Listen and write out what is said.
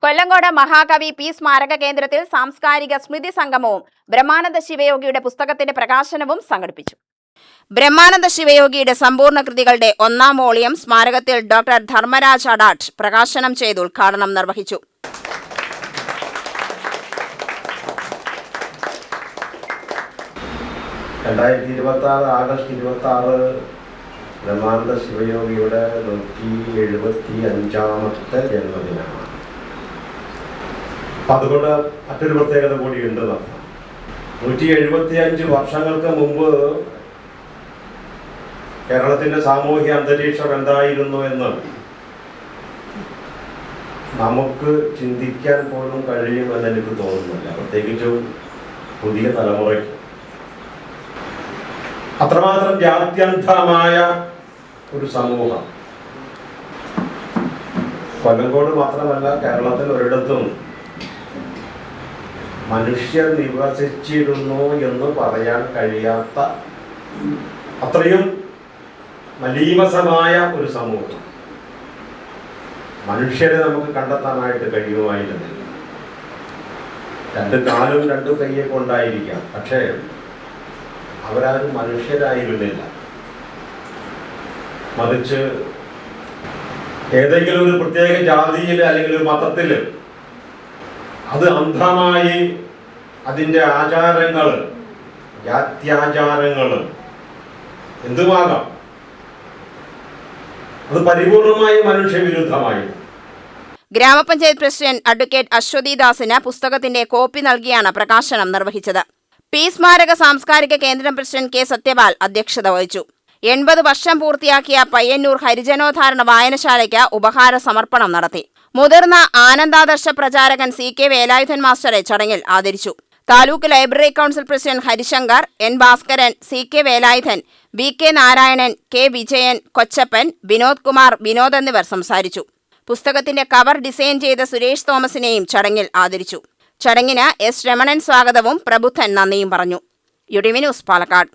കൊല്ലങ്കോട് മഹാകവി പി സ്മാരക കേന്ദ്രത്തിൽ സാംസ്കാരിക സ്മൃതി സംഗമവും ബ്രഹ്മാനന്ദ ശിവയോഗിയുടെ പുസ്തകത്തിന്റെ പ്രകാശനവും സംഘടിപ്പിച്ചു. ബ്രഹ്മാനന്ദ ശിവയോഗിയുടെ സമ്പൂർണ്ണ കൃതികളുടെ 1-ാം വോളിയം സ്മാരകത്തിൽ ഡോക്ടർ ധർമ്മരാജ് അഡാട്ട് പ്രകാശനം ചെയ്ത് ഉദ്ഘാടനം നിർവഹിച്ചു. ആഗസ്റ്റ് 26 ബ്രഹ്മാനന്ദ ശിവയോഗിയുടെ 175ാമത്തെ ജന്മദിനമാണ്. അതുകൊണ്ട് മറ്റൊരു പ്രത്യേകത കൂടിയുണ്ട്. 175 വർഷങ്ങൾക്ക് മുമ്പ് കേരളത്തിന്റെ സാമൂഹ്യ അന്തരീക്ഷം എന്തായിരുന്നു എന്ന് നമുക്ക് ചിന്തിക്കാൻ പോലും കഴിയുമെന്ന് എനിക്ക് തോന്നുന്നില്ല. പ്രത്യേകിച്ചും പുതിയ തലമുറയ്ക്ക് അത്രമാത്രം ജാത്യന്തമായ ഒരു സമൂഹം കൊല്ലങ്കോട് മാത്രമല്ല, കേരളത്തിൽ ഒരിടത്തും മനുഷ്യർ നിവസിച്ചിരുന്നു എന്ന് പറയാൻ കഴിയാത്ത അത്രയും മലീമസമായ ഒരു സമൂഹം. മനുഷ്യരെ നമുക്ക് കണ്ടെത്താനായിട്ട് കഴിയുമായിരുന്നില്ല. 2 കാലും 2 കൈയെ കൊണ്ടായിരിക്കാം, പക്ഷേ അവരാരും മനുഷ്യരായിരുന്നില്ല. മറിച്ച് ഏതെങ്കിലും ഒരു പ്രത്യേക ജാതിയിൽ അല്ലെങ്കിൽ ഒരു മതത്തിൽ അത് അന്ധമായി അതിൻ്റെ ആചാരങ്ങൾ, ജാത്യാചാരങ്ങൾ എന്തുമാകാം, അത് പരിപൂർണമായി മനുഷ്യവിരുദ്ധമായി. ഗ്രാമപഞ്ചായത്ത് പ്രസിഡന്റ് അഡ്വക്കേറ്റ് അശ്വതി ദാസിന് പുസ്തകത്തിന്റെ കോപ്പി നൽകിയാണ് പ്രകാശനം നിർവഹിച്ചത്. പി സ്മാരക സാംസ്കാരിക കേന്ദ്രം പ്രസിഡന്റ് കെ സത്യപാൽ അധ്യക്ഷത വഹിച്ചു. 80 വർഷം പൂർത്തിയാക്കിയ പയ്യന്നൂർ ഹരിജനോദ്ധാരണ വായനശാലയ്ക്ക് ഉപഹാര സമർപ്പണം നടത്തി. മുതിർന്ന ആനന്ദാദർശ പ്രചാരകൻ CK വേലായുധൻ മാസ്റ്ററെ ചടങ്ങിൽ ആദരിച്ചു. Taluk library council president Harishankar, N Bhaskaran, CK Velayudhan, VK Narayanan, K Vijayan, Kochappan, Vinod Kumar, Vinod എന്നിവർ സംസാരിച്ചു. പുസ്തകത്തിന്റെ കവർ ഡിസൈൻ ചെയ്ത സുരേഷ് തോമസിനെയും ചടങ്ങിൽ ആദരിച്ചു. ചടങ്ങിന് S രമണൻ സ്വാഗതവും പ്രബുദ്ധൻ നന്ദിയും പറഞ്ഞു. UTV news, Palakkad.